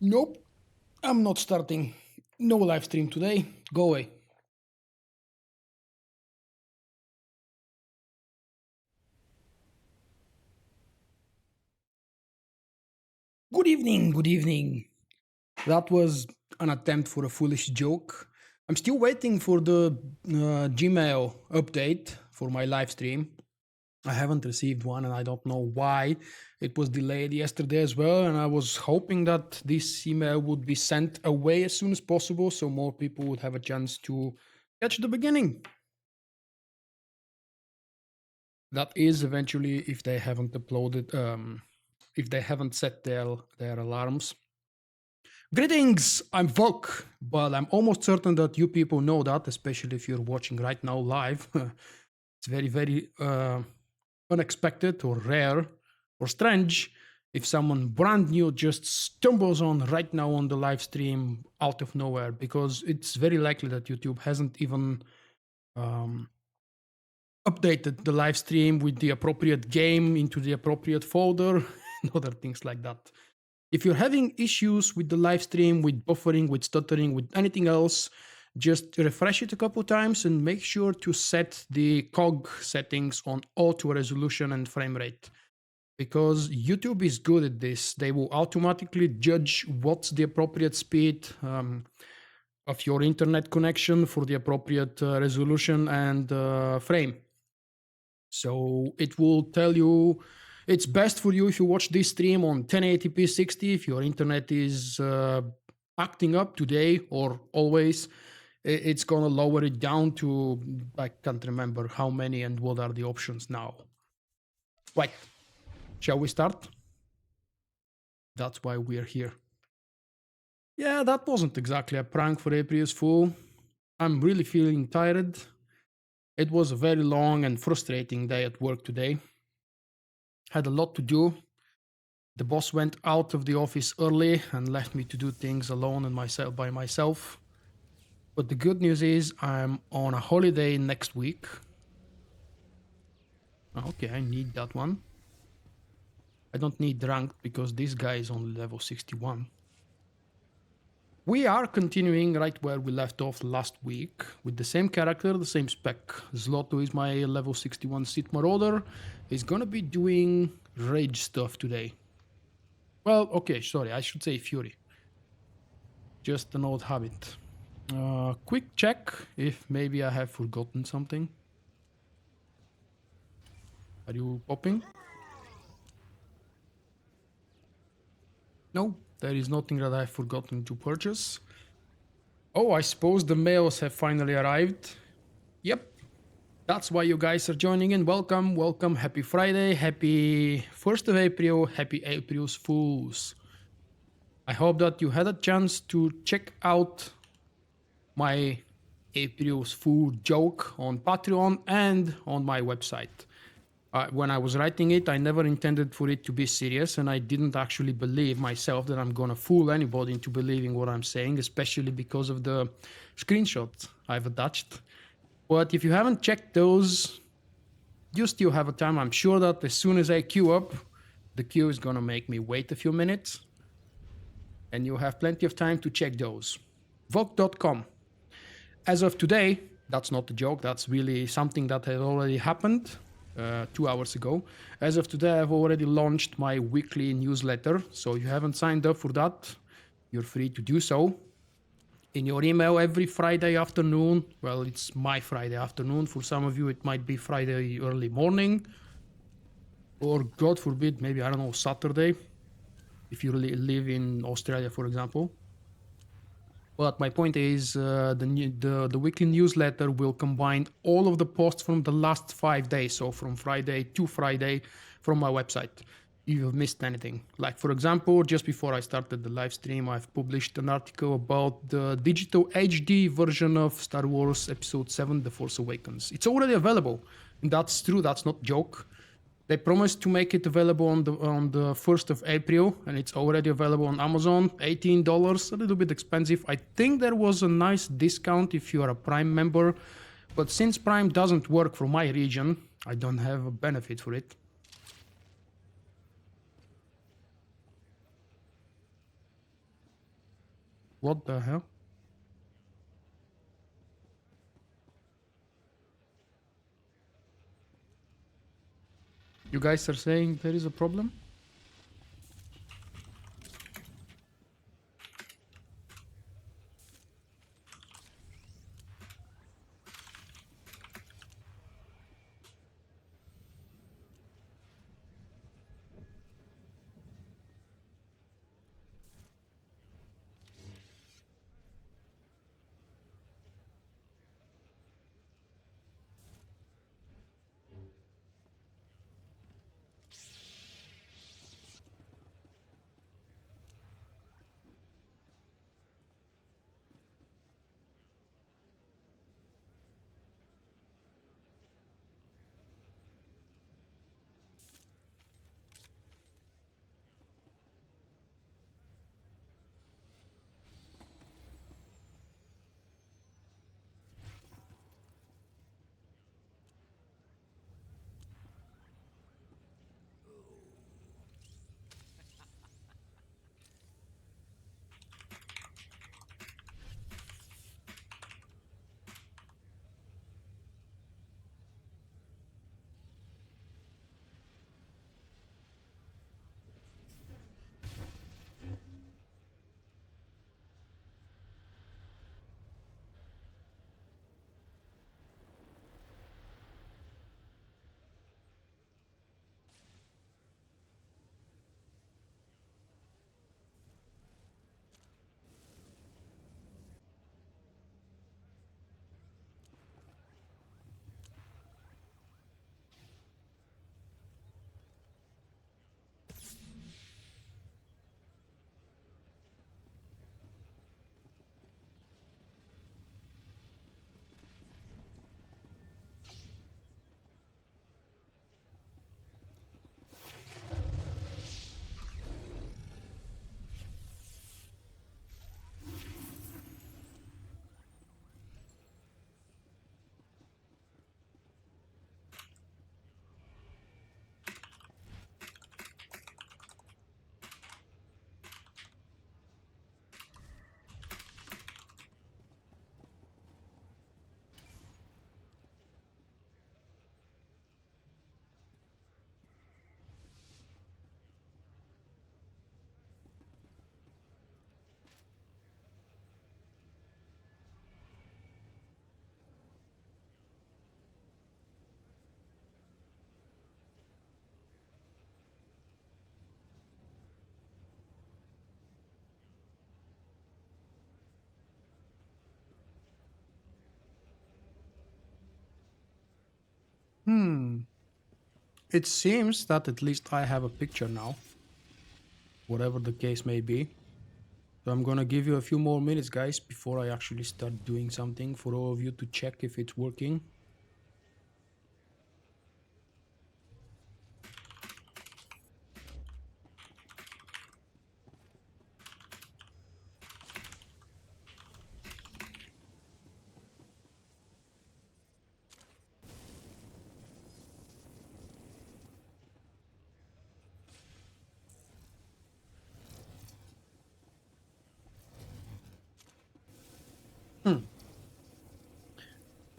Nope, I'm not starting. No live stream today. Go away. Good evening, good evening. That was an attempt for a foolish joke. I'm still waiting for the Gmail update for my live stream. I haven't received one and I don't know why. It was delayed yesterday as well, and I was hoping that this email would be sent away as soon as possible so more people would have a chance to catch the beginning. That is eventually if they haven't uploaded, if they haven't set their alarms. Greetings, I'm Vok, but I'm almost certain that you people know that, especially if you're watching right now live. It's very, very unexpected or rare or strange if someone brand new just stumbles on right now on the live stream out of nowhere, because it's very likely that YouTube hasn't even updated the live stream with the appropriate game into the appropriate folder and other things like that. If you're having issues with the live stream, with buffering, with stuttering, with anything else, just refresh it a couple times and make sure to set the cog settings on auto resolution and frame rate. Because YouTube is good at this. They will automatically judge what's the appropriate speed of your internet connection for the appropriate resolution and frame. So it will tell you it's best for you if you watch this stream on 1080p 60 if your internet is acting up today or always. It's gonna lower it down to, I can't remember how many and what are the options now. Right, shall we start? That's why we're here. Yeah, that wasn't exactly a prank for April's Fool. I'm really feeling tired. It was a very long and frustrating day at work today. Had a lot to do. The boss went out of the office early and left me to do things alone and by myself. But the good news is I'm on a holiday next week. Okay, I need that one. I don't need ranked because this guy is only level 61. We are continuing right where we left off last week with the same character, the same spec. SWTOR is my level 61 Fury Marauder. He's gonna be doing rage stuff today. Well, okay, sorry, I should say Fury. Just an old habit. Quick check if maybe I have forgotten something. Are you popping? No, there is nothing that I've forgotten to purchase. Oh, I suppose the mails have finally arrived. Yep, that's why you guys are joining in. Welcome, welcome, happy Friday, happy 1st of April, happy April's Fools. I hope that you had a chance to check out my April's Fool joke on Patreon and on my website. When I was writing it, I never intended for it to be serious, and I didn't actually believe myself that I'm gonna fool anybody into believing what I'm saying, especially because of the screenshots I've attached. But if you haven't checked those, you still have a time. I'm sure that as soon as I queue up, the queue is gonna make me wait a few minutes, and you'll have plenty of time to check those. Vogue.com. As of today, that's not a joke, that's really something that had already happened 2 hours ago. As of today, I've already launched my weekly newsletter, so if you haven't signed up for that, you're free to do so. In your email every Friday afternoon, well, it's my Friday afternoon, for some of you it might be Friday early morning, or God forbid, maybe, I don't know, Saturday, if you live in Australia, for example. But my point is, the weekly newsletter will combine all of the posts from the last 5 days, so from Friday to Friday, from my website. If you've missed anything, like for example, just before I started the live stream, I've published an article about the digital HD version of Star Wars Episode 7: The Force Awakens. It's already available, and that's true. That's not joke. They promised to make it available on the 1st of April, and it's already available on Amazon. $18, a little bit expensive. I think there was a nice discount if you are a Prime member, but since Prime doesn't work for my region, I don't have a benefit for it. What the hell? You guys are saying there is a problem? Hmm. It seems that at least I have a picture now, whatever the case may be. So I'm gonna give you a few more minutes, guys, before I actually start doing something for all of you to check if it's working.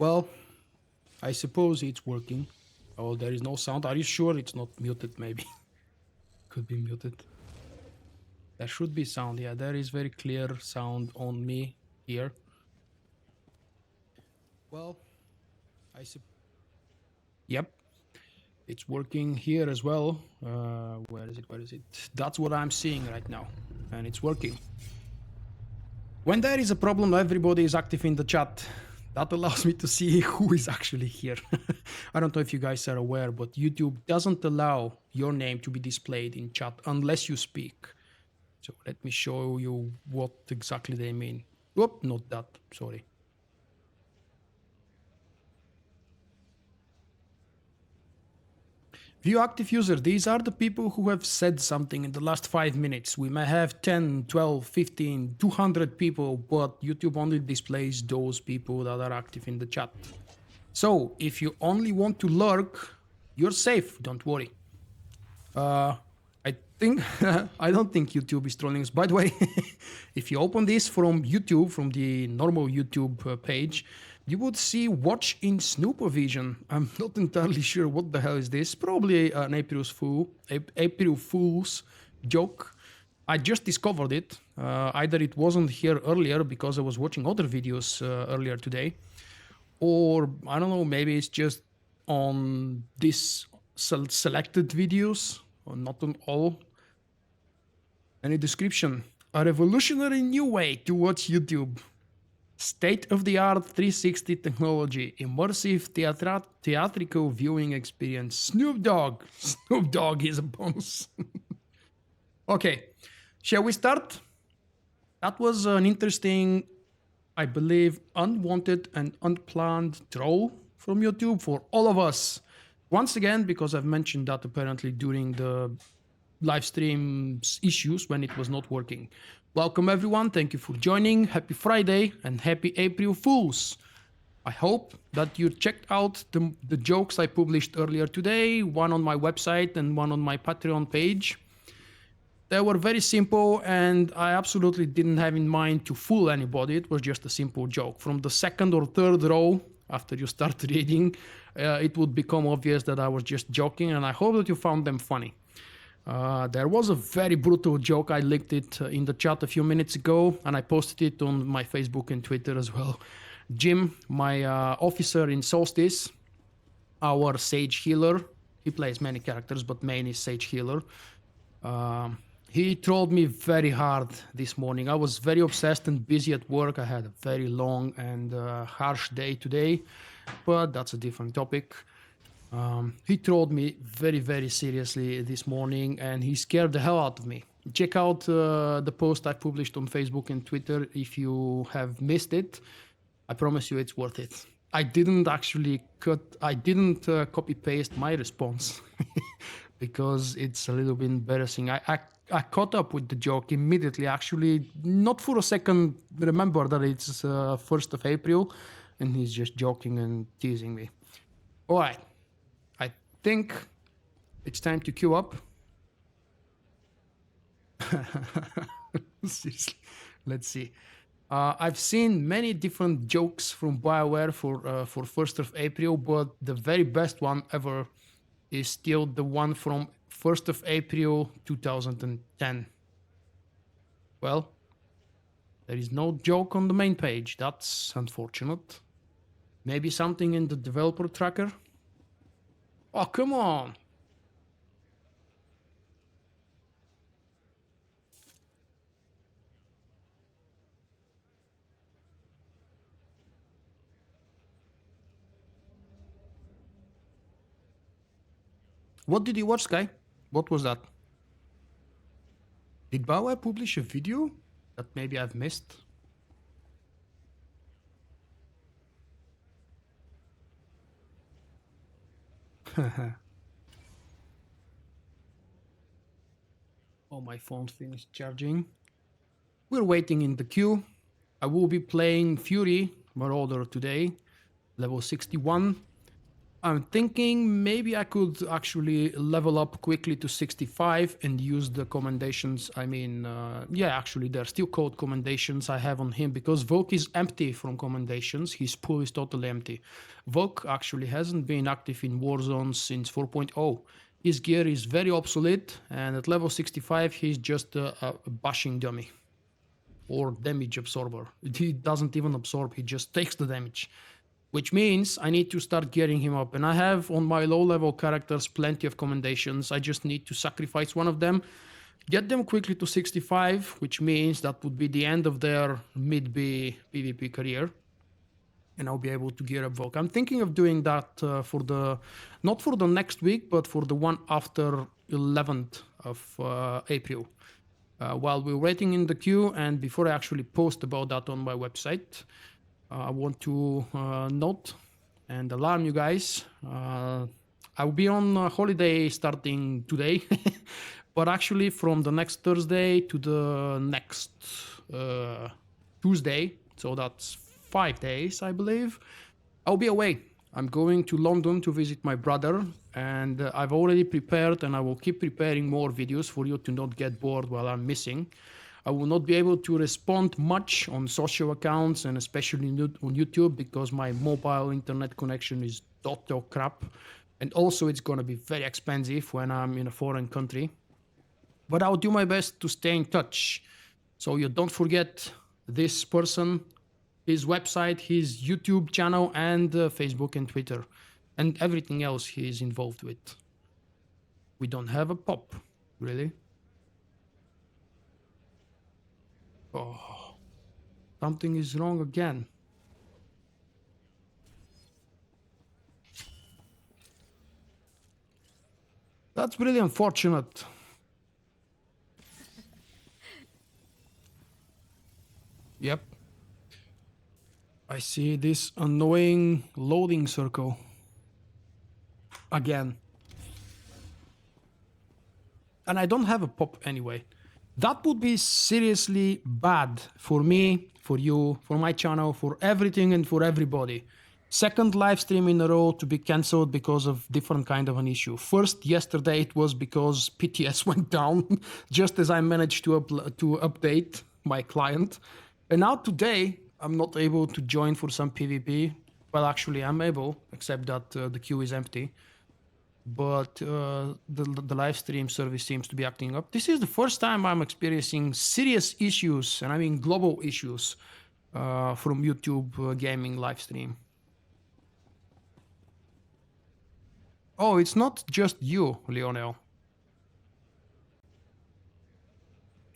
Well, I suppose it's working. Oh, there is no sound. Are you sure it's not muted? Maybe. Could be muted. There should be sound. Yeah, there is very clear sound on me here. Well, I suppose. Yep, it's working here as well. Where is it? Where is it? That's what I'm seeing right now. And it's working. When there is a problem, everybody is active in the chat. That allows me to see who is actually here. I don't know if you guys are aware, but YouTube doesn't allow your name to be displayed in chat unless you speak. So let me show you what exactly they mean. Whoop, not that, sorry. View active user, these are the people who have said something in the last 5 minutes. We may have 10, 12, 15, 200 people, but YouTube only displays those people that are active in the chat. So if you only want to lurk, you're safe, don't worry. I think I don't think YouTube is trolling us. By the way, if you open this from YouTube, from the normal YouTube page, you would see watch in snooper vision. I'm not entirely sure what the hell is this. Probably an April Fool's joke. I just discovered it. Either it wasn't here earlier because I was watching other videos earlier today, or I don't know, maybe it's just on this selected videos, or not on all. Any description? A revolutionary new way to watch YouTube. State-of-the-art 360 technology, immersive theatrical viewing experience. Snoop Dogg. Snoop Dogg is a bonus. Okay, shall we start? That was an interesting, I believe, unwanted and unplanned troll from YouTube for all of us. Once again, because I've mentioned that apparently during the live stream's issues when it was not working. Welcome everyone, thank you for joining. Happy Friday and happy April Fools. I hope that you checked out the jokes I published earlier today, one on my website and one on my Patreon page. They were very simple and I absolutely didn't have in mind to fool anybody. It was just a simple joke. From the second or third row, after you start reading, it would become obvious that I was just joking, and I hope that you found them funny. There was a very brutal joke. I linked it in the chat a few minutes ago, and I posted it on my Facebook and Twitter as well. Jim, my officer in Solstice, our Sage Healer, he plays many characters, but main is Sage Healer. He trolled me very hard this morning. I was very obsessed and busy at work. I had a very long and harsh day today, but that's a different topic. He trolled me very, very seriously this morning, and he scared the hell out of me. Check out the post I published on Facebook and Twitter if you have missed it. I promise you it's worth it. I didn't actually copy paste my response because it's a little bit embarrassing. I caught up with the joke immediately, actually, not for a second. Remember that it's 1st of April, and he's just joking and teasing me. All right. I think it's time to queue up. Seriously, let's see. I've seen many different jokes from BioWare for 1st of April, but the very best one ever is still the one from 1st of April 2010. Well, there is no joke on the main page. That's unfortunate. Maybe something in the developer tracker? Oh, come on! What did you watch, Sky? What was that? Did BioWare publish a video that maybe I've missed? Oh, my phone finished charging. We're waiting in the queue. I will be playing Fury Marauder today, level 61. I'm thinking maybe I could actually level up quickly to 65 and use the commendations. I mean, yeah, actually, they're still called commendations I have on him because Volk is empty from commendations. His pool is totally empty. Volk actually hasn't been active in Warzone since 4.0. His gear is very obsolete, and at level 65, he's just a bashing dummy or damage absorber. He doesn't even absorb, he just takes the damage. Which means I need to start gearing him up. And I have on my low-level characters plenty of commendations. I just need to sacrifice one of them, get them quickly to 65, which means that would be the end of their mid-B PvP career. And I'll be able to gear up Volk. I'm thinking of doing that not for the next week, but for the one after 11th of April. While we're waiting in the queue, and before I actually post about that on my website, I want to note and alarm you guys. I will be on holiday starting today, but actually from the next Thursday to the next Tuesday, so that's 5 days, I believe, I'll be away. I'm going to London to visit my brother, and I've already prepared and I will keep preparing more videos for you to not get bored while I'm missing. I will not be able to respond much on social accounts and especially on YouTube because my mobile internet connection is total crap, and also it's gonna be very expensive when I'm in a foreign country. But I'll do my best to stay in touch. So you don't forget this person, his website, his YouTube channel, and Facebook and Twitter, and everything else he is involved with. We don't have a pop, really. Oh, something is wrong again. That's really unfortunate. Yep. I see this annoying loading circle. Again. And I don't have a pop anyway. That would be seriously bad for me, for you, for my channel, for everything and for everybody. Second live stream in a row to be cancelled because of different kind of an issue. First, yesterday it was because PTS went down just as I managed to update my client. And now today, I'm not able to join for some PvP. Well, actually, I'm able, except that the queue is empty. But the live stream service seems to be acting up. This is the first time I'm experiencing serious issues, and I mean global issues, from YouTube gaming live stream. Oh, it's not just you, Lionel.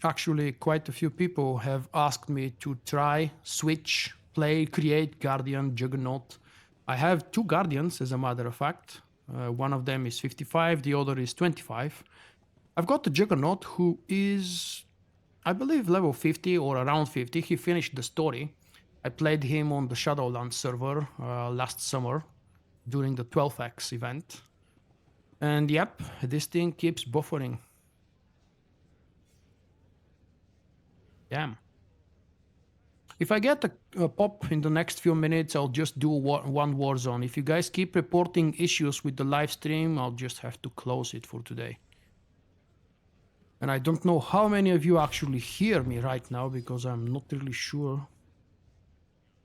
Actually, quite a few people have asked me to try, switch, play, create Guardian, Juggernaut. I have 2 Guardians, as a matter of fact. One of them is 55, the other is 25. I've got the Juggernaut, who is, I believe, level 50 or around 50. He finished the story. I played him on the Shadowlands server last summer during the 12x event. And yep, this thing keeps buffering. Damn. If I get a pop in the next few minutes, I'll just do one Warzone. If you guys keep reporting issues with the live stream, I'll just have to close it for today. And I don't know how many of you actually hear me right now because I'm not really sure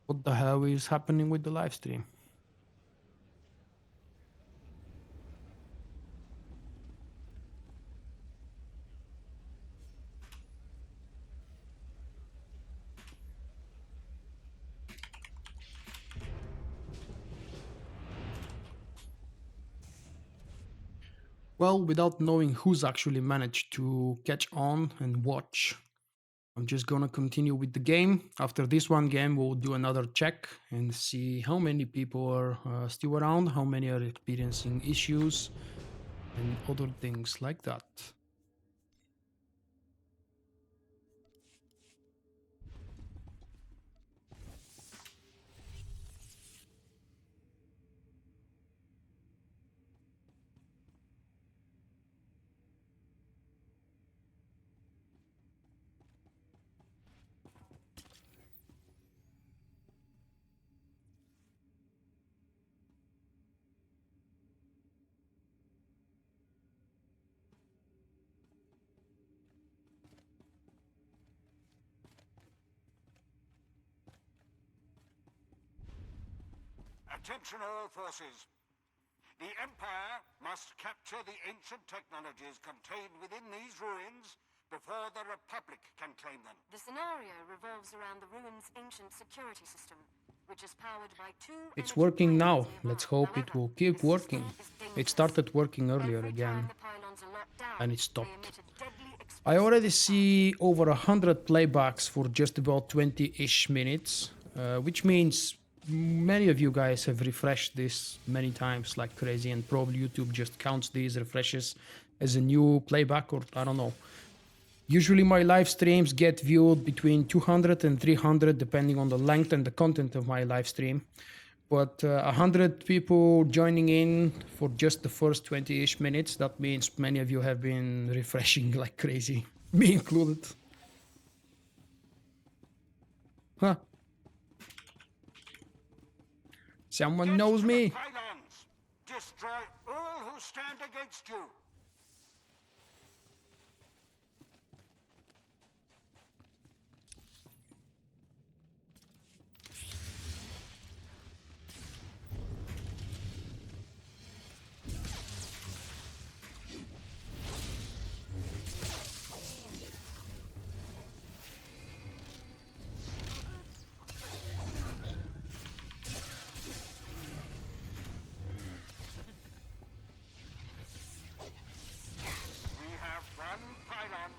what the hell is happening with the live stream. Well, without knowing who's actually managed to catch on and watch, I'm just gonna continue with the game. After this one game, we'll do another check and see how many people are still around, how many are experiencing issues, and other things like that. Attention all forces. The Empire must capture the ancient technologies contained within these ruins before the Republic can claim them. The scenario revolves around the ruins' ancient security system, which is powered by 2 It's energy working pylons now. nearby. Let's hope it will keep However, working. the system is It dangerous. started working earlier Every again, time the pylons are locked down, and it they stopped. emit a deadly I already explosive see over 100 playbacks for just about 20-ish minutes, which means many of you guys have refreshed this many times like crazy, and probably YouTube just counts these refreshes as a new playback, or I don't know. Usually my live streams get viewed between 200 and 300 depending on the length and the content of my live stream. But 100 people joining in for just the first 20-ish minutes, that means many of you have been refreshing like crazy, me included. Huh. Someone knows me. Pylons! destroy all who stand against you. We have one pylon.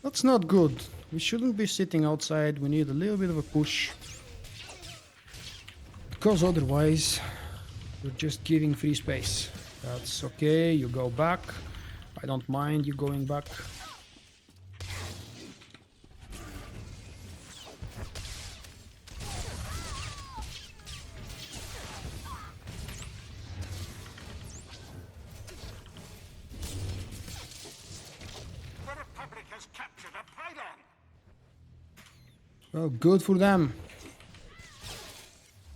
That's not good. We shouldn't be sitting outside. We need a little bit of a push. Because otherwise, we're just giving free space. That's okay. You go back. I don't mind you going back. The Republic has captured a pylon. Well, good for them.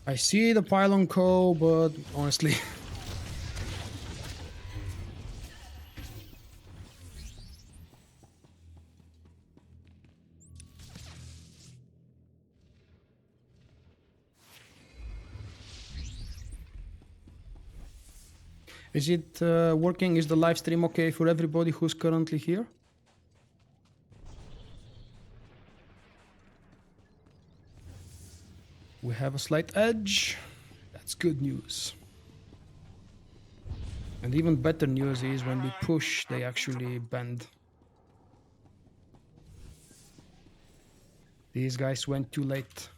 I see the pylon co, but honestly... Is it working? Is the live stream okay for everybody who's currently here? We have a slight edge. That's good news. And even better news is when we push, they actually bend. These guys went too late.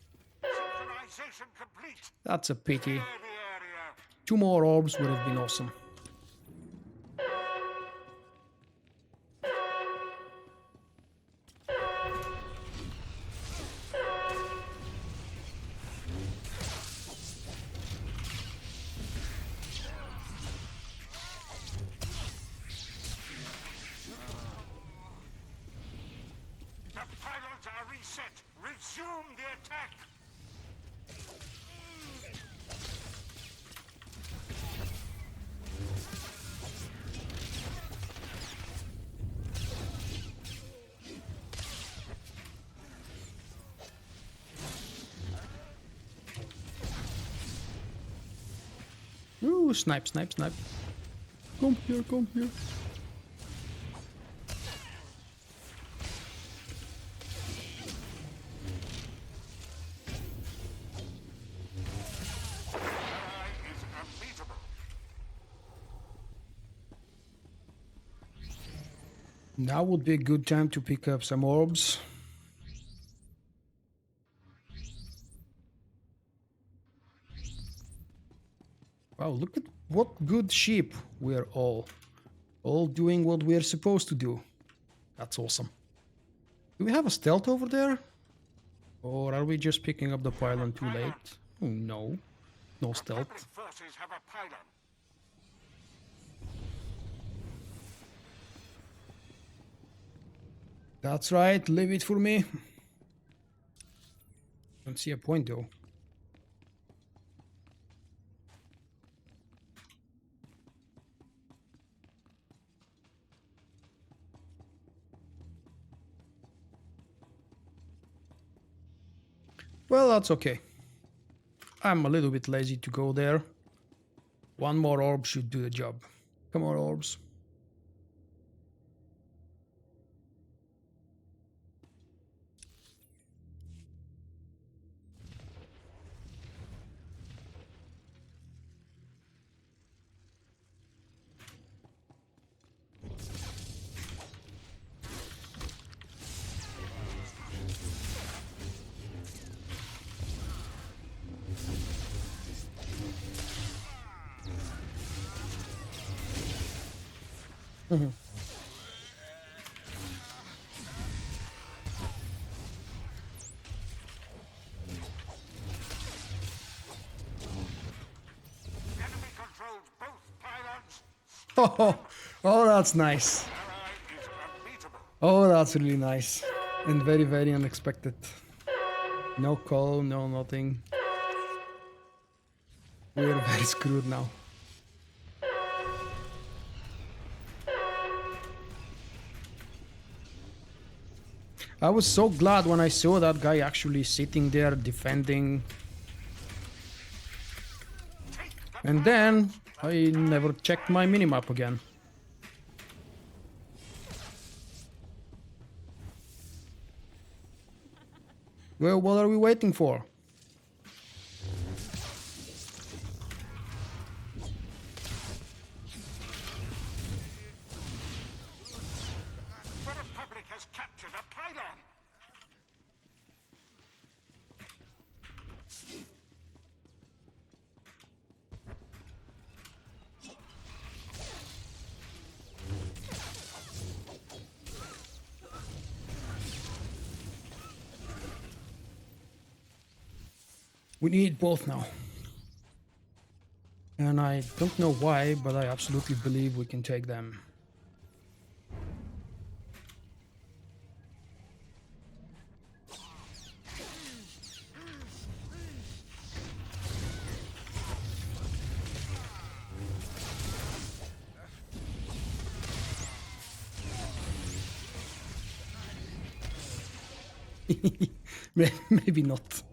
Synchronization complete. That's a pity. Clear the area. 2 more orbs would have been awesome. The pylons are reset. Resume the attack. Ooh, snipe, snipe, snipe. Come here, come here. Is unbeatable. Now would be a good time to pick up some orbs. Wow, look at what good sheep we're all doing what we're supposed to do. That's awesome. Do we have a stealth over there? Or are we just picking up the pylon too late? Oh, no. No stealth. Republic forces have a pylon. That's right, leave it for me. Don't see a point though. Well, that's okay. I'm a little bit lazy to go there. 1 more orb should do the job. Come on, orbs. Mhm. Enemy controls both pylons. Oh, that's nice. Ally is unbeatable. Oh, that's really nice. And very, very unexpected. No call, no nothing. We're very screwed now. I was so glad when I saw that guy actually sitting there defending. And then I never checked my minimap again. Well, what are we waiting for? The Republic has captured a pylon. We need both now. And I don't know why, but I absolutely believe we can take them. Maybe not.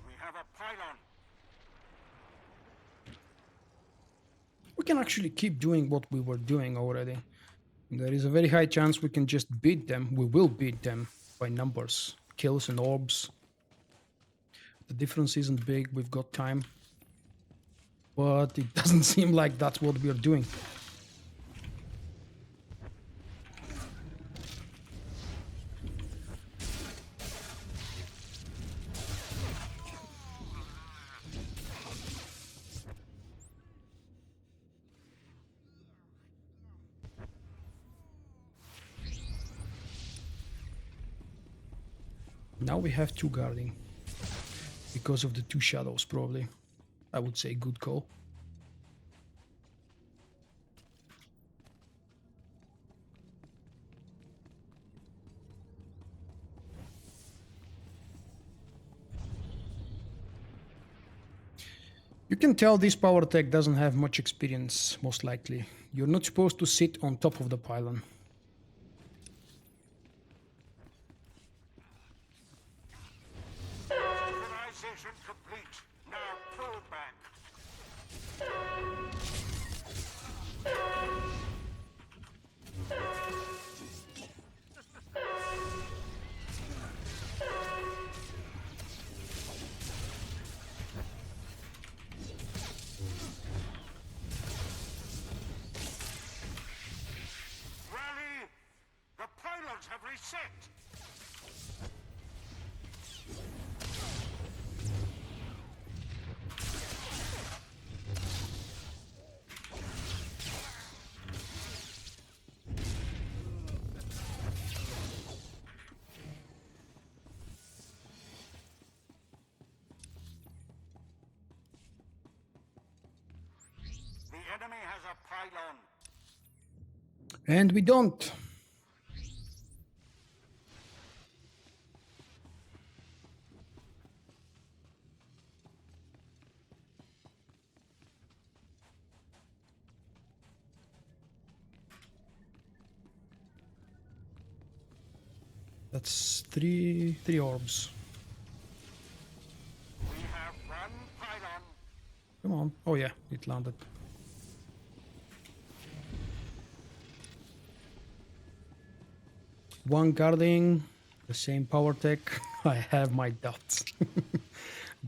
We have a pylon. We can actually keep doing what we were doing already. There is a very high chance we can just beat them. We will beat them by numbers, kills and orbs. The difference isn't big, we've got time. But it doesn't seem like that's what we're doing. Now we have two guarding. Because of the two shadows, probably. I would say good call. You can tell this power tech doesn't have much experience, most likely. You're not supposed to sit on top of the pylon. Synchronization complete. Now pull back. Rally! The pylons have reset. The enemy has a pylon. And we don't. That's three orbs. We have one pylon. Come on. Oh yeah, it landed. One guarding, the same power tech. I have my doubts.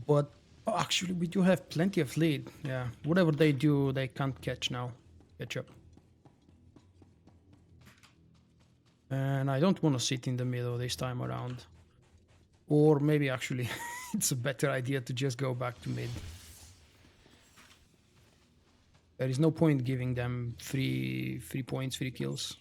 But actually we do have plenty of lead. Yeah, whatever they do, they can't catch now. Catch up. And I don't want to sit in the middle this time around. Or maybe actually it's a better idea to just go back to mid. There is no point giving them free points, free kills.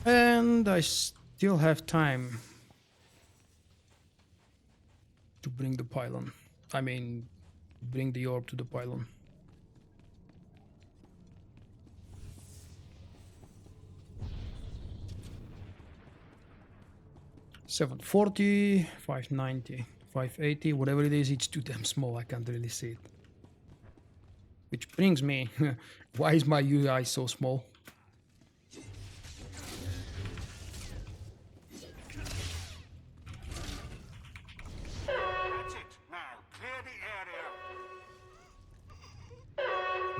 And I still have time to bring the pylon. I mean, bring the orb to the pylon. $740, $590, $580, whatever it is, it's too damn small. I can't really see it. Which brings me, why is my UI so small? That's it. Now, clear the area.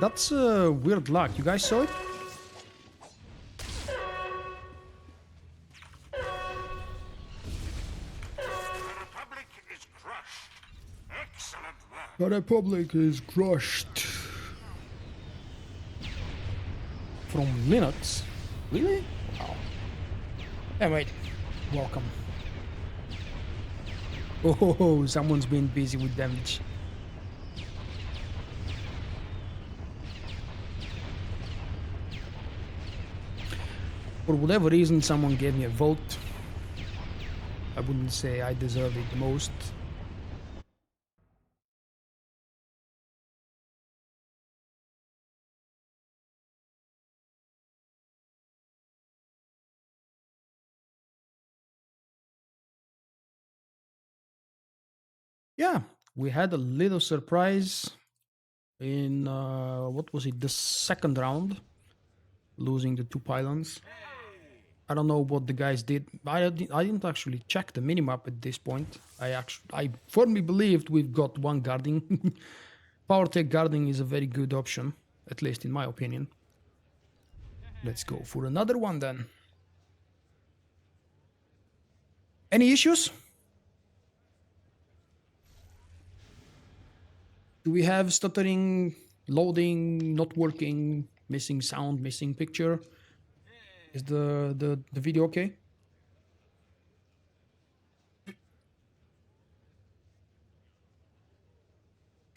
That's weird luck. You guys saw it? The Republic is crushed. Excellent work. The Republic is crushed. From Linux? Really? Wow. Anyway, welcome. Oh, someone's been busy with damage. For whatever reason, someone gave me a vote. I wouldn't say I deserve it the most. Yeah, we had a little surprise in what was it, the second round, losing the 2 pylons. I don't know what the guys did. I didn't actually check the minimap at this point. I firmly believed we've got 1 guarding. Power tech guarding is a very good option, at least in my opinion. Let's go for another one then. Any issues? Do we have stuttering, loading, not working, missing sound, missing picture? Is the video okay?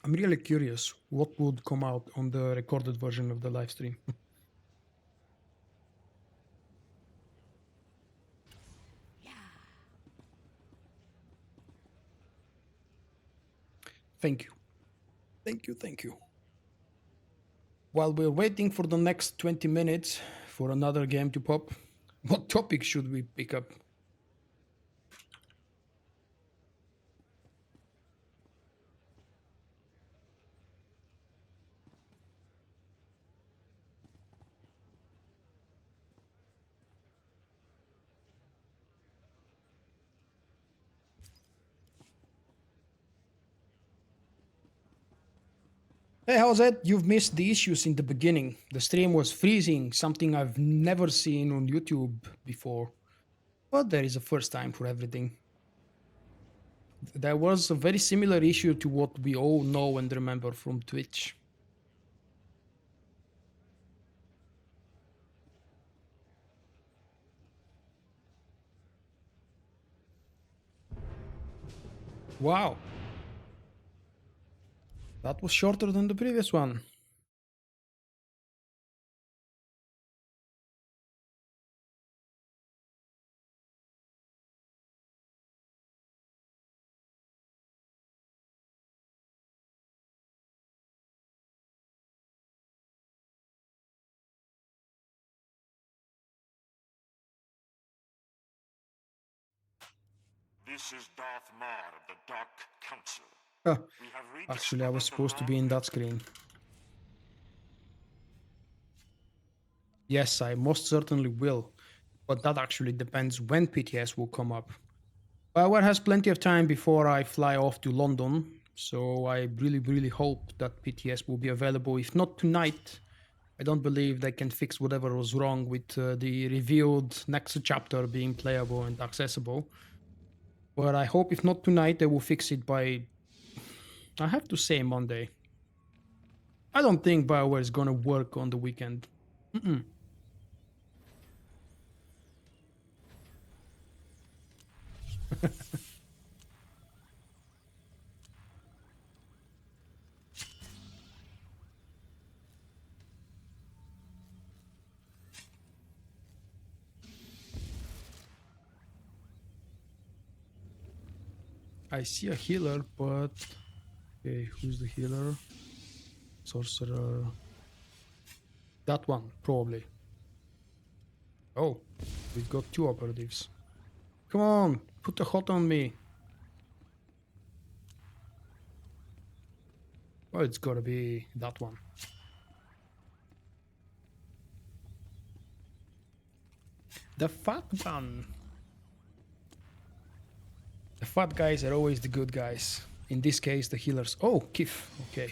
I'm really curious what would come out on the recorded version of the live stream. Thank you. Thank you, thank you. While we're waiting for the next 20 minutes for another game to pop, what topic should we pick up? Hey, how's it? You've missed the issues in the beginning. The stream was freezing, something I've never seen on YouTube before. But there is a first time for everything. There was a very similar issue to what we all know and remember from Twitch. Wow. That was shorter than the previous one. This is Darth Maul of the Dark Council. Huh. We have Actually, I was rediscovered supposed to be in that screen. Yes, I most certainly will. But that actually depends when PTS will come up. BioWare has plenty of time before I fly off to London, so I really hope that PTS will be available, if not tonight, I don't believe they can fix whatever was wrong with the revealed next chapter being playable and accessible. But I hope if not tonight, they will fix it by, I have to say, Monday. I don't think BioWare is gonna work on the weekend. Mm-mm. I see a healer, but okay, who's the healer? Sorcerer. That one, probably. Oh, we've got two operatives. Come on, put the hot on me. Oh, it's gotta be that one. The fat one. The fat guys are always the good guys. In this case, the healers. Oh, Kif. Okay.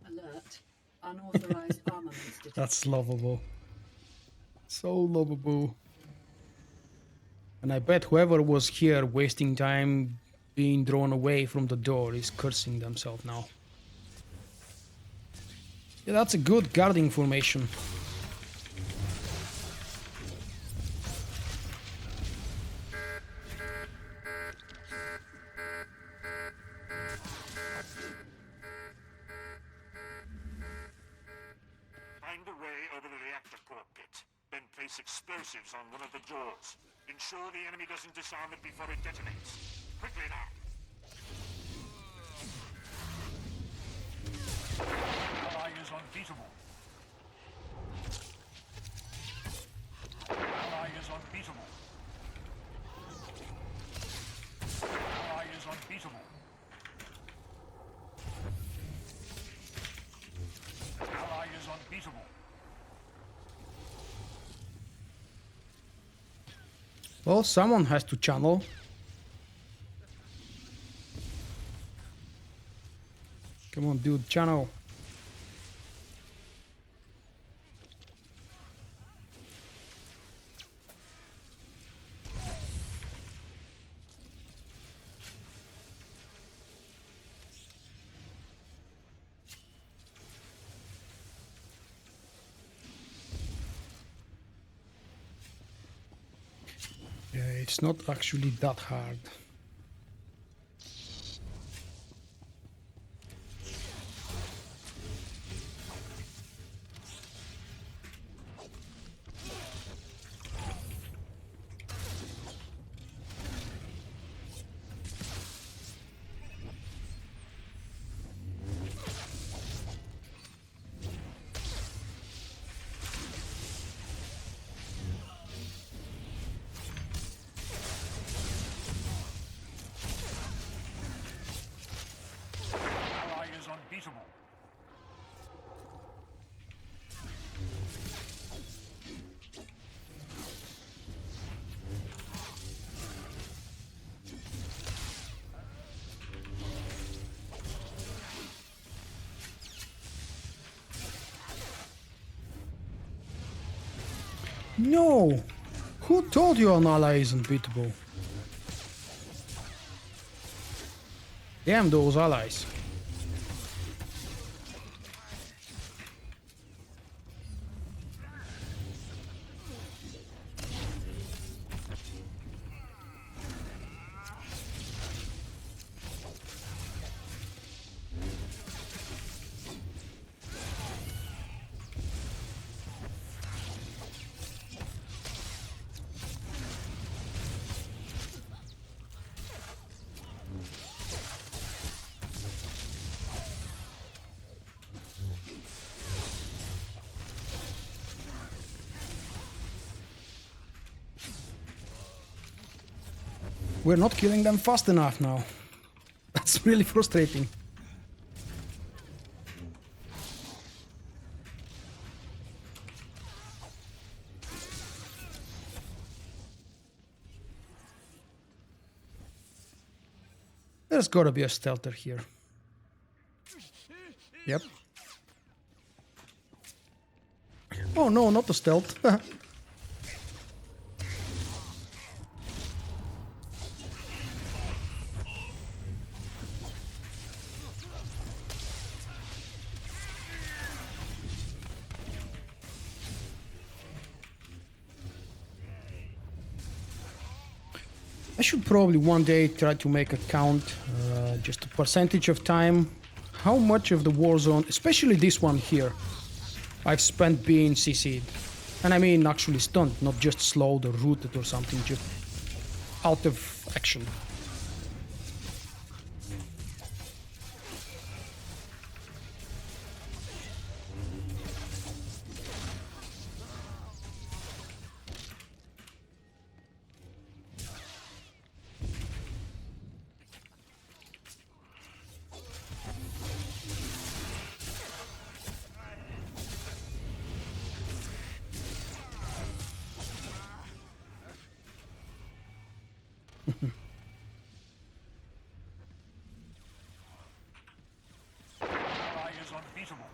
Alert. Unauthorized armaments detected. That's lovable. So lovable. And I bet whoever was here wasting time being drawn away from the door is cursing themselves now. Yeah, that's a good guarding formation. Find a way over the reactor core pit. Then place explosives on one of the doors. Ensure the enemy doesn't disarm it before it detonates. Quickly now. Ally is unbeatable. Ally is unbeatable. Ally is unbeatable. Ally is unbeatable. Well, someone has to channel. Come on, dude, channel. Yeah, it's not actually that hard. Ally is unbeatable. No! Who told you an ally is unbeatable? Damn those allies. We're not killing them fast enough now. That's really frustrating. There's gotta be a stealther here. Yep. Oh no, not the stealth. I should probably one day try to make a count, just a percentage of time, how much of the war zone, especially this one here, I've spent being CC'd. And I mean actually stunned, not just slowed or rooted or something, just out of action. Ally is unbeatable.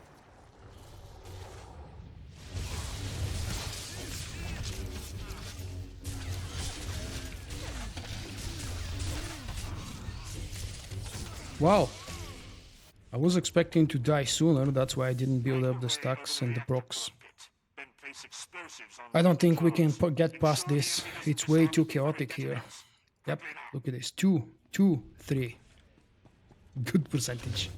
Wow. I was expecting to die sooner, that's why I didn't build up the stacks and the procs. Then place explosives on I don't think we can get past this. It's way too chaotic here. Yep, look at this. 2, 2, 3. Good percentage.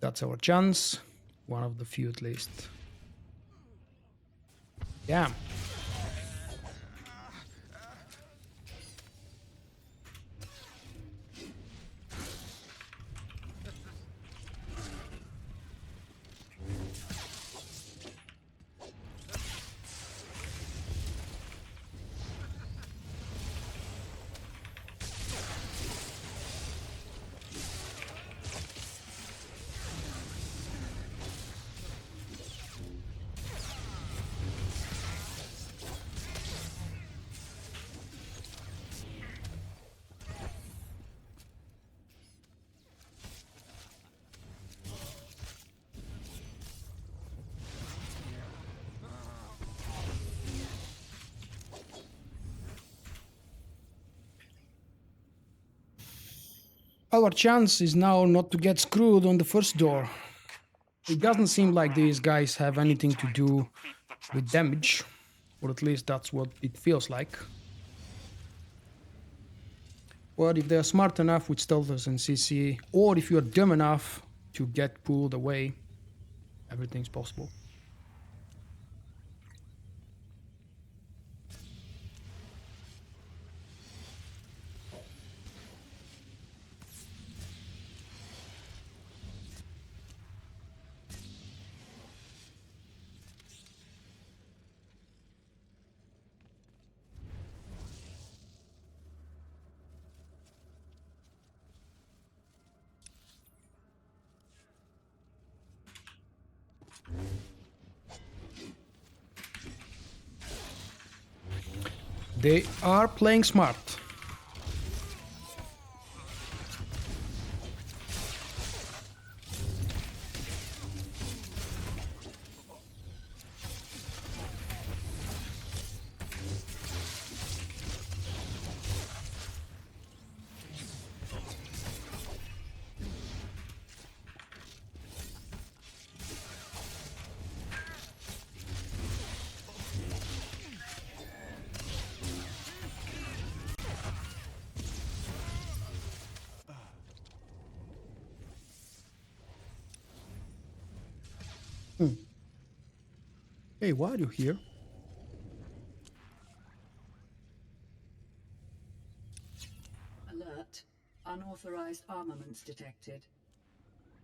That's our chance. One of the few at least. Damn. Our chance is now not to get screwed on the first door. It doesn't seem like these guys have anything to do with damage, or at least that's what it feels like. But if they're smart enough with stealthers and CC, or if you're dumb enough to get pulled away, everything's possible. They are playing smart. Hey, why are you here? Alert. Unauthorized armaments detected.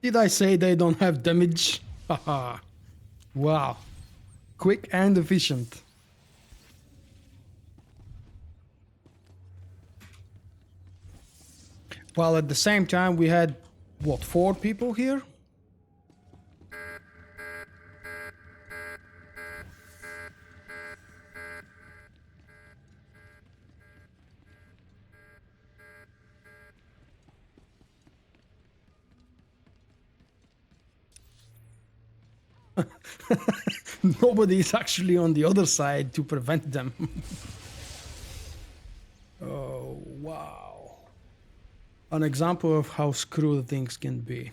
Did I say they don't have damage? Haha. Wow. Quick and efficient. While at the same time we had, what, 4 people here? Nobody is actually on the other side to prevent them. Oh, wow. An example of how screwed things can be.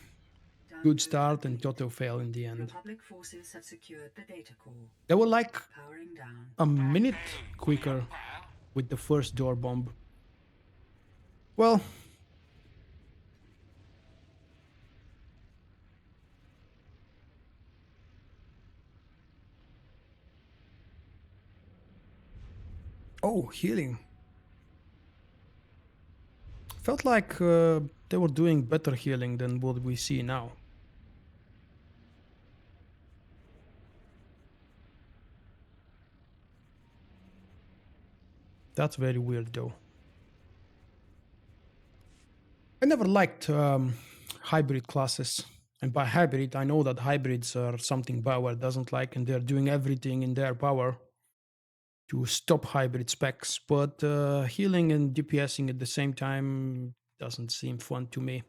Good start and total fail in the end. Republic forces have secured the data core. They were like Powering down. a minute quicker with the first door bomb. Well, oh, healing. Felt like they were doing better healing than what we see now. That's very weird though. I never liked hybrid classes. And by hybrid, I know that hybrids are something BioWare doesn't like, and they're doing everything in their power to stop hybrid specs. But healing and DPSing at the same time doesn't seem fun to me.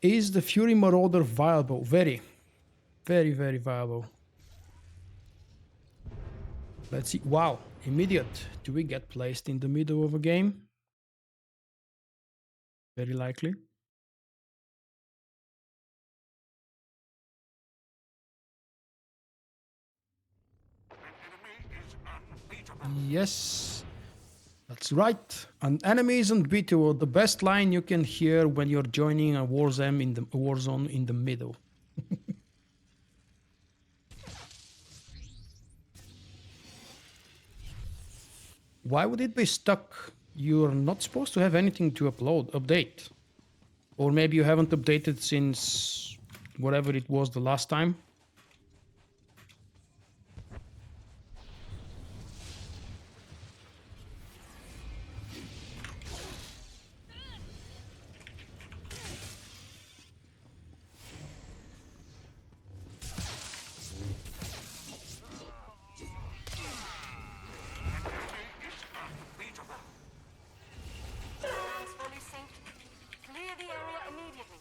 Is the Fury Marauder viable? Very, very, very viable. Let's see. Wow, immediate. Do we get placed in the middle of a game? Very likely. Yes, that's right. An enemy is unbeatable. The best line you can hear when you're joining a warzone in the middle. Why would it be stuck? You're not supposed to have anything to update. Or maybe you haven't updated since whatever it was the last time. It's fully synced. Clear the area immediately.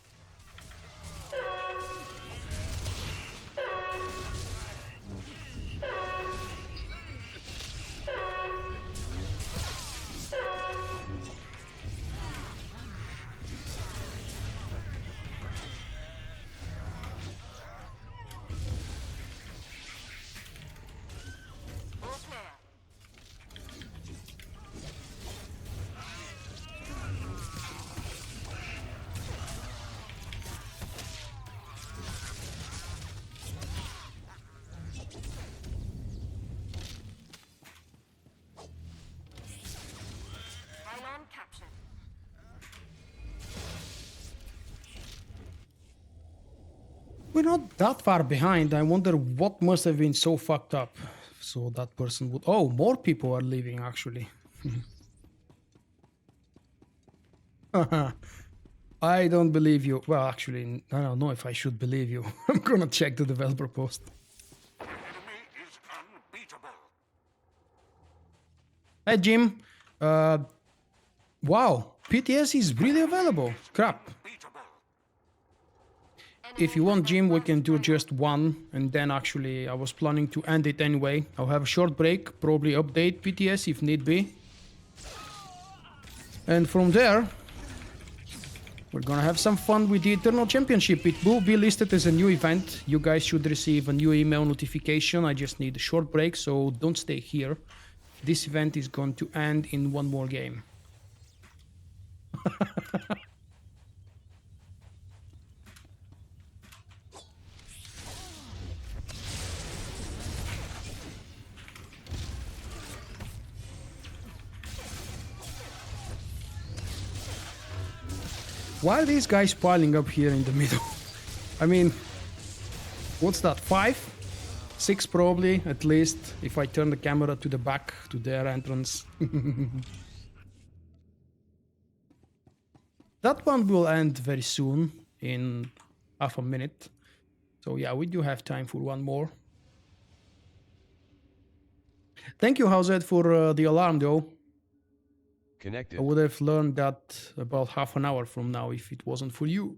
All clear. Pylon captured. We're not that far behind. I wonder what must have been so fucked up. So that person would... Oh, more people are leaving, actually. I don't believe you. Well, actually, I don't know if I should believe you. I'm gonna check the developer post. Enemy is unbeatable. Hey, Jim. Wow, PTS is really available. Crap. If you want, Jim, we can do just one, and then actually I was planning to end it anyway. I'll have a short break, probably update PTS if need be. And from there, we're gonna have some fun with the Eternal Championship. It will be listed as a new event. You guys should receive a new email notification. I just need a short break, so don't stay here. This event is going to end in one more game. Why are these guys piling up here in the middle? I mean, what's that, 5? 6 probably, at least, if I turn the camera to the back, to their entrance. That one will end very soon, in half a minute. So yeah, we do have time for one more. Thank you, Howzed, for the alarm, though. I Connected. would have learned that about half an hour from now if it wasn't for you.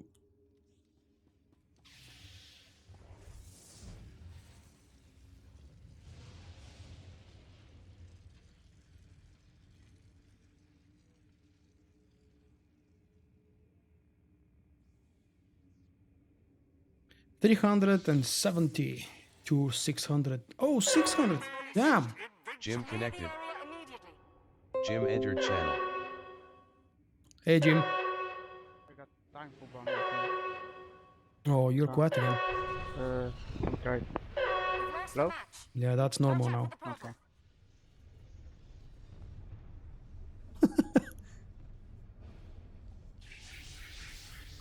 $370 to 600. Oh, 600. Damn. Jim connected. Area immediately. Jim entered channel. Hey, Jim. I got time for bomb, I Oh, you're quiet again. think. Okay. We've lost Hello? the match. Yeah, that's normal now. Contact with the portal. Okay.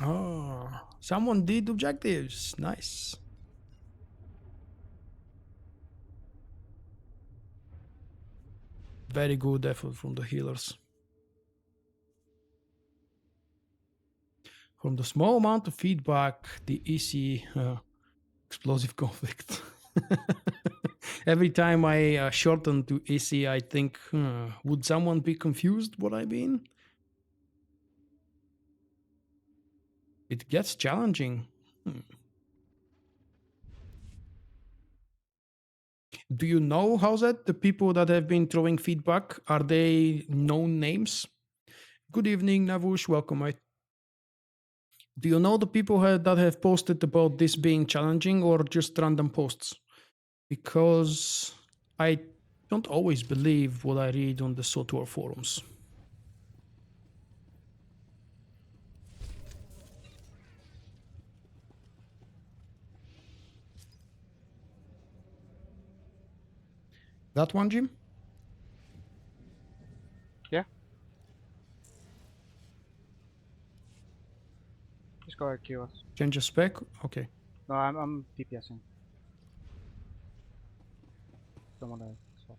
Oh, someone did objectives. Nice. Very good effort from the healers. From the small amount of feedback, the easy explosive conflict. Every time I shorten to AC, I think, would someone be confused what I mean? It gets challenging. Do you know, how's that? The people that have been throwing feedback, are they known names? Good evening, Navush. Welcome, mate. Do you know the people that have posted about this being challenging or just random posts? Because I don't always believe what I read on the SWTOR forums. That one, Jim? Yeah. Just go ahead, kill us. Change a spec? Okay. No, I'm DPSing. Don't wanna swap.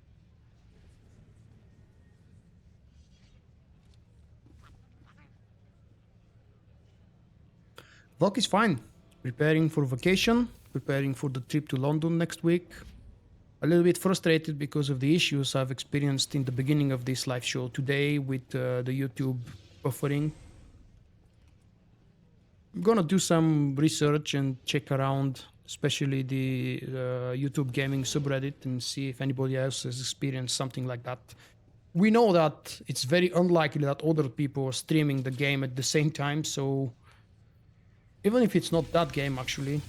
Luck is fine. Preparing for vacation, preparing for the trip to London next week. A little bit frustrated because of the issues I've experienced in the beginning of this live show today with the YouTube buffering. I'm gonna do some research and check around, especially the YouTube gaming subreddit, and see if anybody else has experienced something like that. We know that it's very unlikely that other people are streaming the game at the same time, so even if it's not that game actually,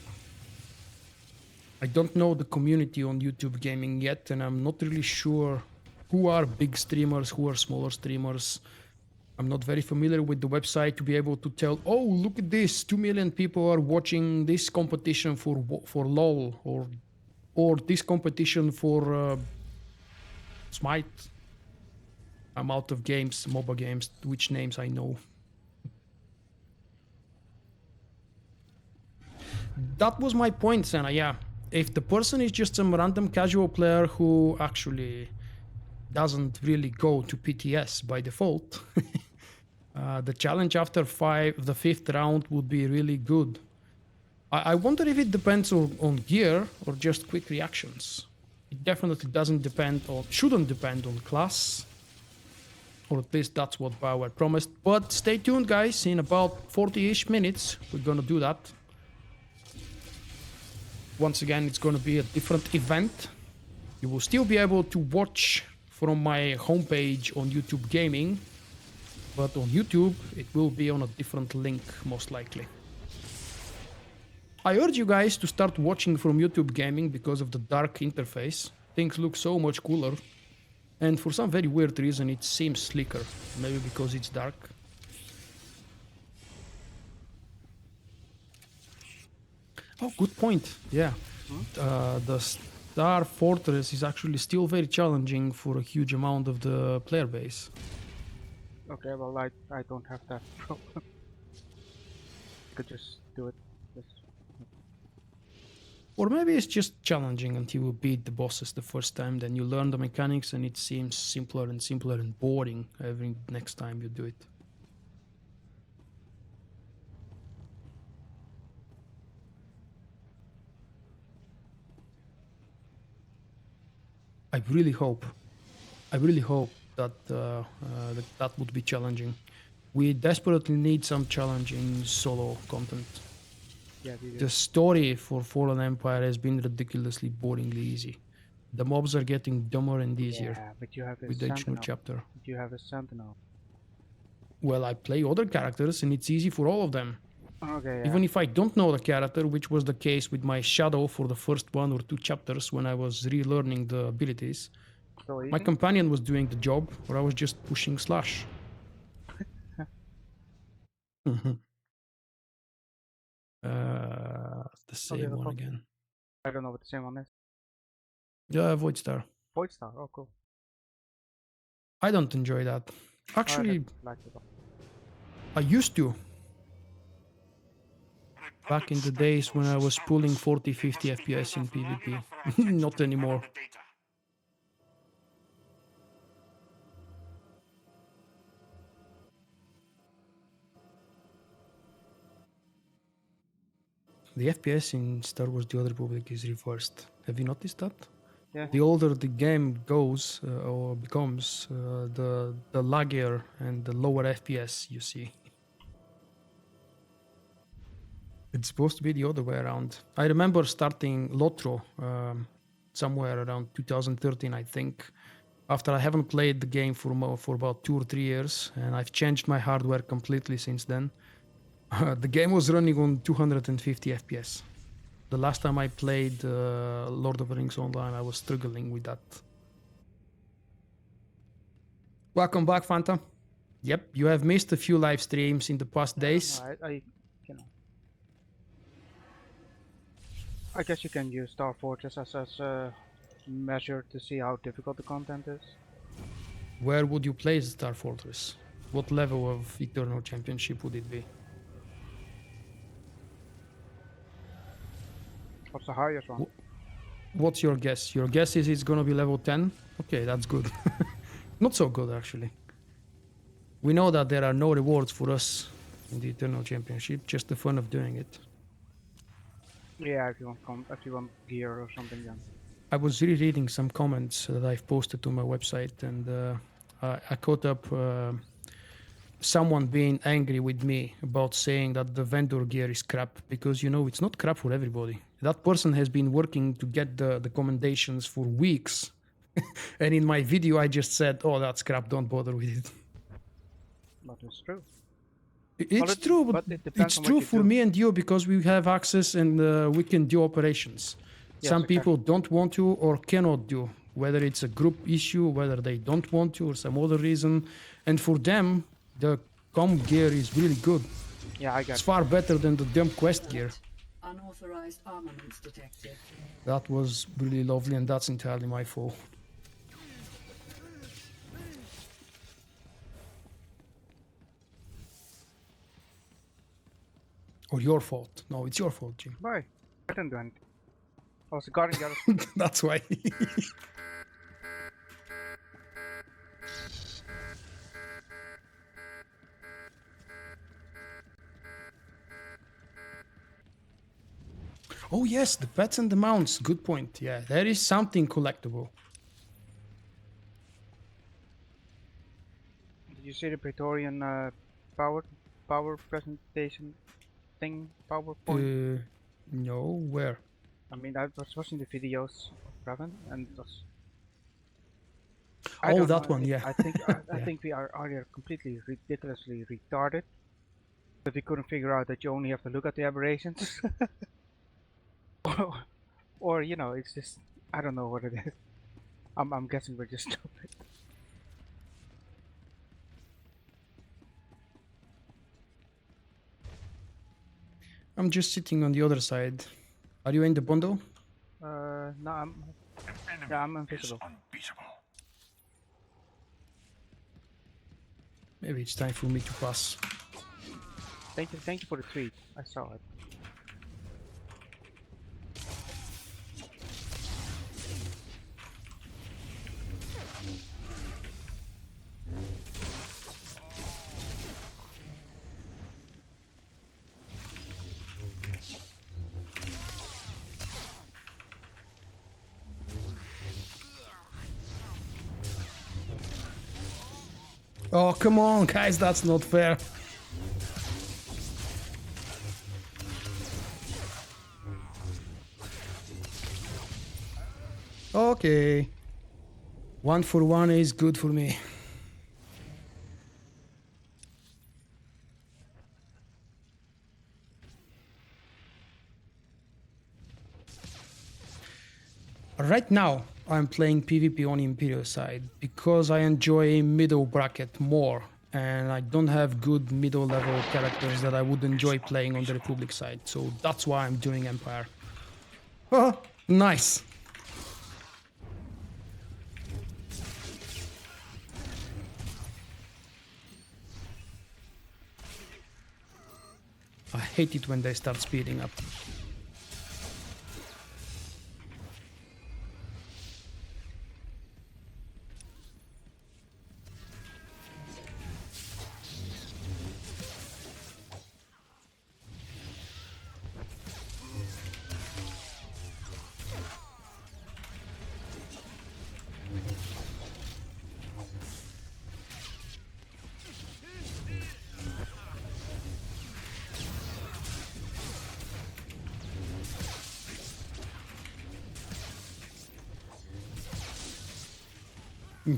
I don't know the community on YouTube gaming yet, and I'm not really sure who are big streamers, who are smaller streamers. I'm not very familiar with the website to be able to tell, oh, look at this, 2 million people are watching this competition for LOL, or this competition for Smite. I'm out of games, MOBA games, which names I know. That was my point, Senna, yeah. If the person is just some random casual player who actually doesn't really go to PTS by default, the challenge after the fifth round would be really good. I wonder if it depends on gear or just quick reactions. It definitely shouldn't depend on class, or at least that's what BioWare promised. But stay tuned, guys. In about 40-ish minutes, we're gonna do that. Once again, it's going to be a different event. You will still be able to watch from my homepage on YouTube Gaming, but on YouTube, it will be on a different link, most likely. I urge you guys to start watching from YouTube Gaming because of the dark interface. Things look so much cooler, and for some very weird reason, it seems slicker. Maybe because it's dark. Oh, good point. Yeah. The Star Fortress is actually still very challenging for a huge amount of the player base. Okay, well I don't have that problem. Could just do it. Just Or maybe it's just challenging until you beat the bosses the first time, then you learn the mechanics and it seems simpler and simpler and boring every next time you do it. I really hope. I really hope that that would be challenging. We desperately need some challenging solo content. Yeah, we do. The story for Fallen Empire has been ridiculously boringly easy. The mobs are getting dumber and easier Yeah, but you have a with each new sentinel. chapter. You have a sentinel. Well, I play other characters and it's easy for all of them. Okay, yeah. Even if I don't know the character, which was the case with my shadow for the first 1 or 2 chapters when I was relearning the abilities, So my easy. companion was doing the job or I was just pushing slash. The same the one fuck? again. I don't know what the same one is. Yeah, Voidstar. Voidstar. Oh, cool. I don't enjoy that. Actually, Like it. I used to. Back in the days when I was pulling 40-50 FPS in PvP. Not anymore. The FPS in Star Wars The Old Republic is reversed. Have you noticed that? Yeah. The older the game goes or becomes, the laggier and the lower FPS you see. It's supposed to be the other way around. I remember starting Lotro somewhere around 2013, I think, after I haven't played the game for about 2 or 3 years, and I've changed my hardware completely since then. The game was running on 250 FPS. The last time I played Lord of the Rings Online, I was struggling with that. Welcome back, Fanta. Yep, you have missed a few live streams in the past days. You know. I guess you can use Star Fortress as a measure to see how difficult the content is. Where would you place Star Fortress? What level of Eternal Championship would it be? What's the highest one? What's your guess? Your guess is it's gonna be level 10? Okay, that's good. Not so good, actually. We know that there are no rewards for us in the Eternal Championship, just the fun of doing it. Yeah, if you want gear or something, then. I was rereading some comments that I've posted to my website, and I caught up someone being angry with me about saying that the vendor gear is crap, because, you know, it's not crap for everybody. That person has been working to get the commendations for weeks. And in my video, I just said, oh, that's crap, don't bother with it. But it's true. It's true, but it depends it's on true what you for do. me and you because we have access and we can do operations. Yes, Some exactly. people don't want to or cannot do, whether it's a group issue, whether they don't want to or some other reason. And for them, the com gear is really good. Yeah, I got It's far better than the dumb quest gear. Unauthorized armaments detected. That was really lovely, and that's entirely my fault. Or your fault. No, it's your fault, Jim. Why? I didn't do anything. I was guarding the other. That's why. Oh yes, the pets and the mounts. Good point. Yeah, there is something collectible. Did you see the Praetorian power presentation thing? PowerPoint? No, where? I mean, I was watching the videos of Raven, and it was. Oh, that one, yeah. I think I Yeah. think we are either completely ridiculously retarded, that we couldn't figure out that you only have to look at the aberrations, or you know, it's just I don't know what it is. I'm guessing we're just stupid. I'm just sitting on the other side. Are you in the bundle? No, I'm invisible. Maybe it's time for me to pass. Thank you for the tweet. I saw it. Oh, come on, guys, that's not fair. Okay. 1 for 1 is good for me. Right now, I'm playing PvP on Imperial side because I enjoy middle bracket more, and I don't have good middle level characters that I would enjoy playing on the Republic side, so that's why I'm doing Empire. Oh, nice. I hate it when they start speeding up.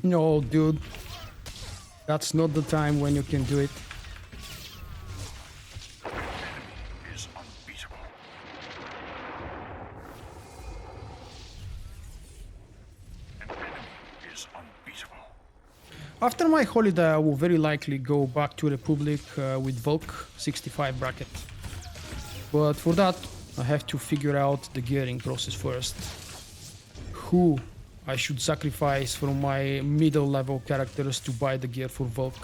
No, dude. That's not the time when you can do it. Is unbeatable. An enemy is unbeatable. After my holiday, I will very likely go back to Republic with Volk 65 bracket. But for that, I have to figure out the gearing process first. Who I should sacrifice from my middle level characters to buy the gear for Volk.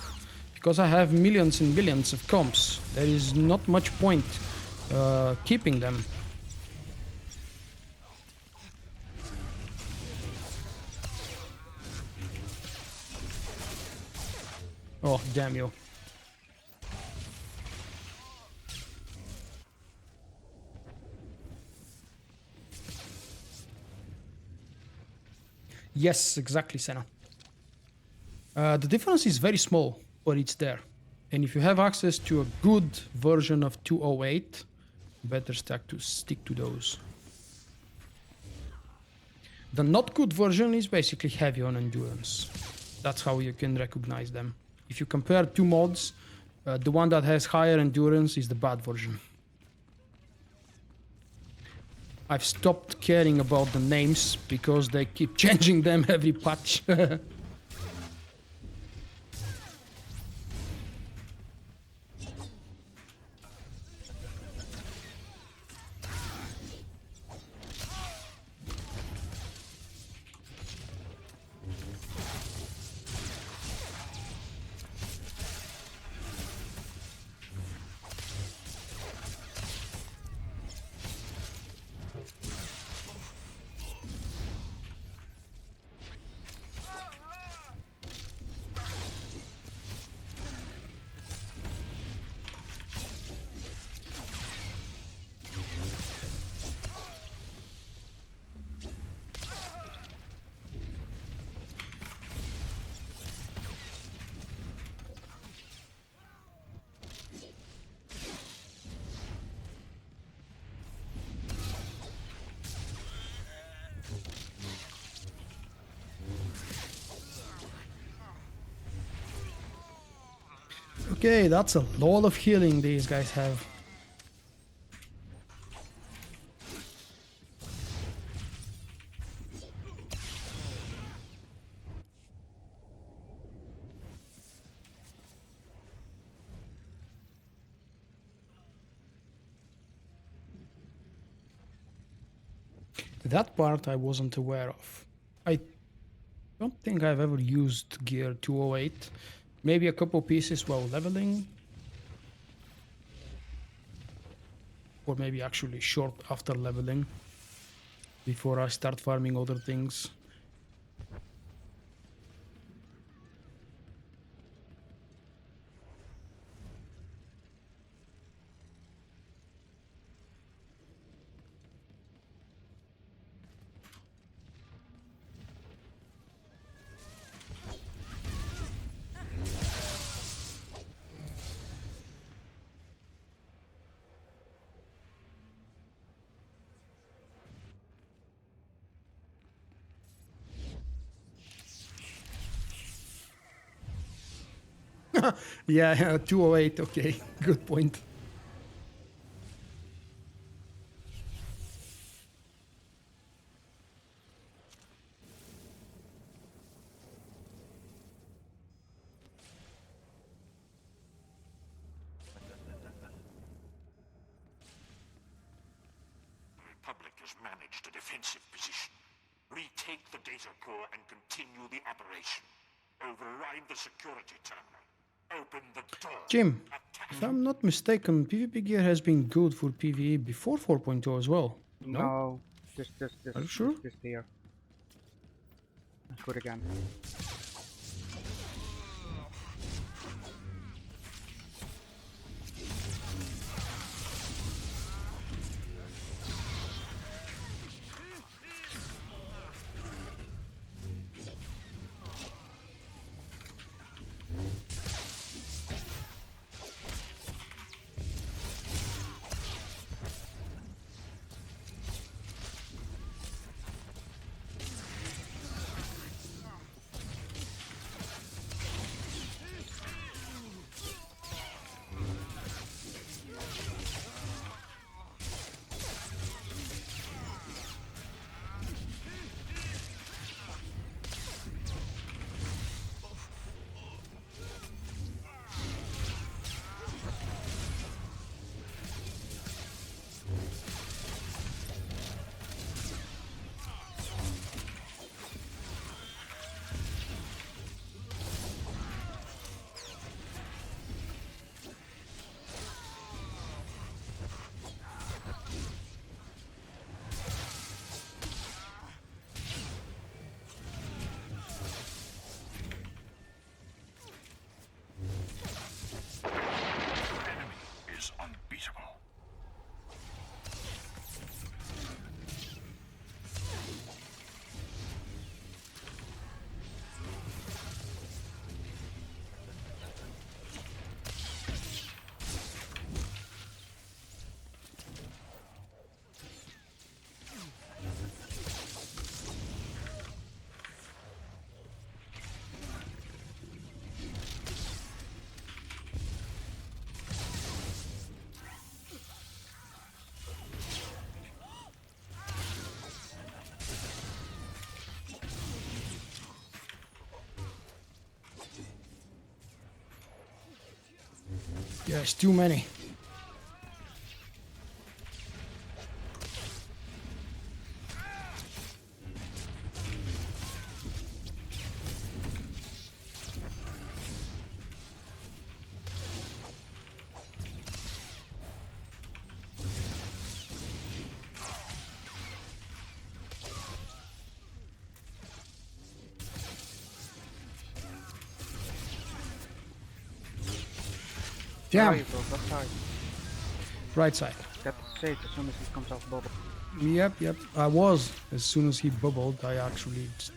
Because I have millions and millions of comps, there is not much point keeping them. Oh, damn you. Yes, exactly, Senna. The difference is very small, but it's there. And if you have access to a good version of 208, better stick to those. The not good version is basically heavy on endurance. That's how you can recognize them. If you compare two mods, the one that has higher endurance is the bad version. I've stopped caring about the names because they keep changing them every patch. Okay, that's a lot of healing these guys have. That part I wasn't aware of. I don't think I've ever used gear 208. Maybe a couple pieces while leveling. Or maybe actually short after leveling. Before I start farming other things. Yeah, 208. Okay, good point. The Republic has managed a defensive position. Retake the data core and continue the operation. Override the security terminal. Open the door. Jim, Attack. if I'm not mistaken, PvP gear has been good for PvE before 4.0 as well. No? No, just Are you sure? this here. It's good again. Is unbeatable. Yeah, it's too many. Where are Damn, you, bro? What side? right side. Get saved as soon as he comes off bubble. Yep. I was. As soon as he bubbled, I actually just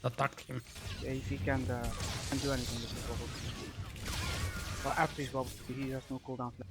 attacked him. Yeah, if he can't do anything with the bubble. Well, after he's bubbled, he has no cooldown left.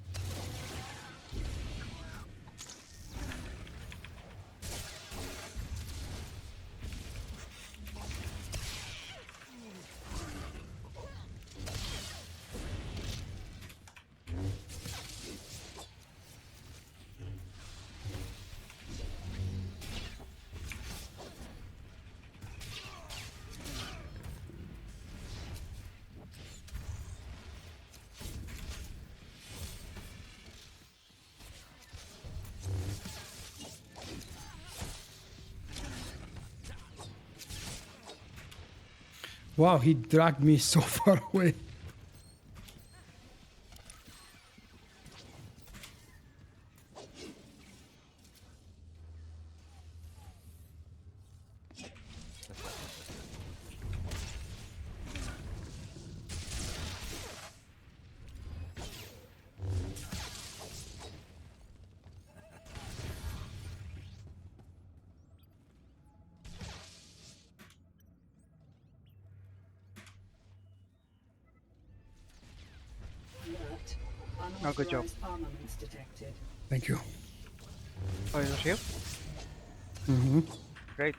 Wow, he dragged me so far away. Alert. Oh, good job. Unauthorized armaments detected. Thank you. Oh, he was here? Mm-hmm. Great.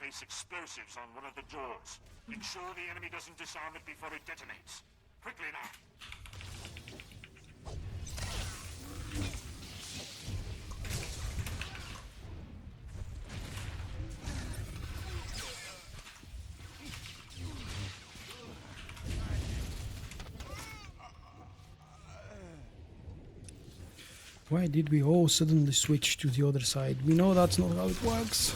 place explosives on one of the doors. Ensure the enemy doesn't disarm it before it detonates. Quickly now. Why did we all suddenly switch to the other side? We know that's not how it works.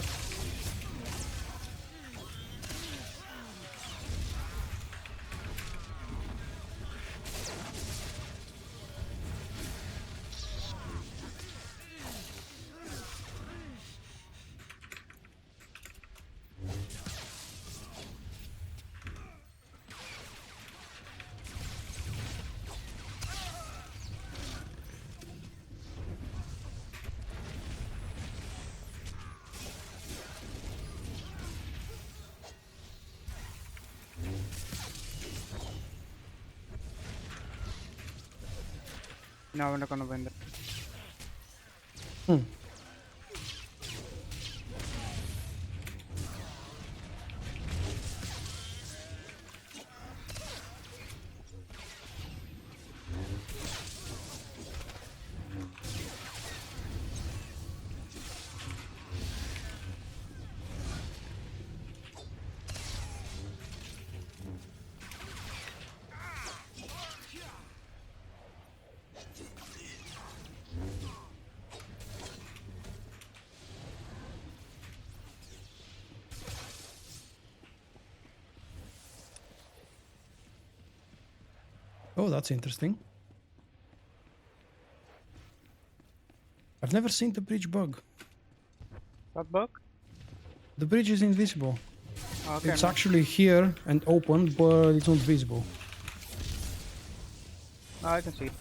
No, we're not gonna win that. Oh, that's interesting. I've never seen the bridge bug. What bug? The bridge is invisible. Okay. It's no. actually here and open, but it's not visible. No, I can see it.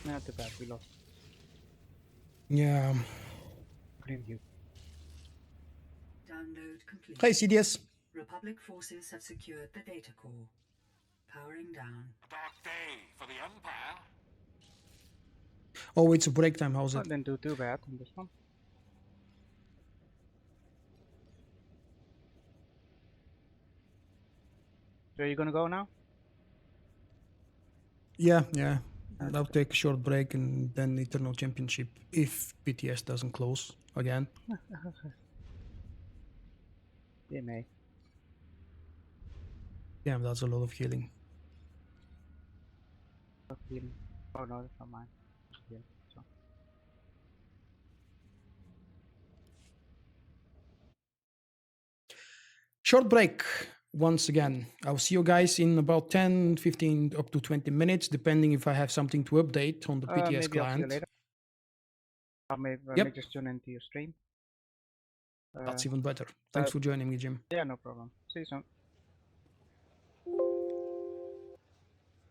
Not too bad, we lost. Yeah. Green hue. Download complete. Hey, CDS. Republic forces have secured the data core. Powering down. Dark day for the Empire. Oh, it's a break time. How's I it? didn't do too bad on this one. So are you gonna go now? Yeah. I'll take a short break and then Eternal Championship if PTS doesn't close again. They may. Yeah, that's a lot of healing. Healing. Oh no, that's not mine. Yeah, so. Short break once again. I'll see you guys in about 10, 15, up to 20 minutes, depending if I have something to update on the PTS Maybe I'll see you client. later. Or maybe I Yep. may just tune into your stream. That's even better. Thanks for joining me, Jim. Yeah, no problem. See you soon.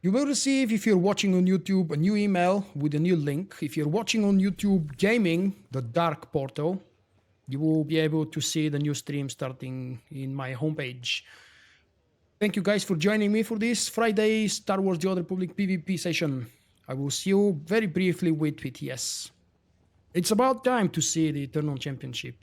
You will receive, if you're watching on YouTube, a new email with a new link. If you're watching on YouTube Gaming, the dark portal, you will be able to see the new stream starting in my homepage. Thank you guys for joining me for this Friday Star Wars The Old Republic PvP session. I will see you very briefly with PTS. It's about time to see the Eternal Championship.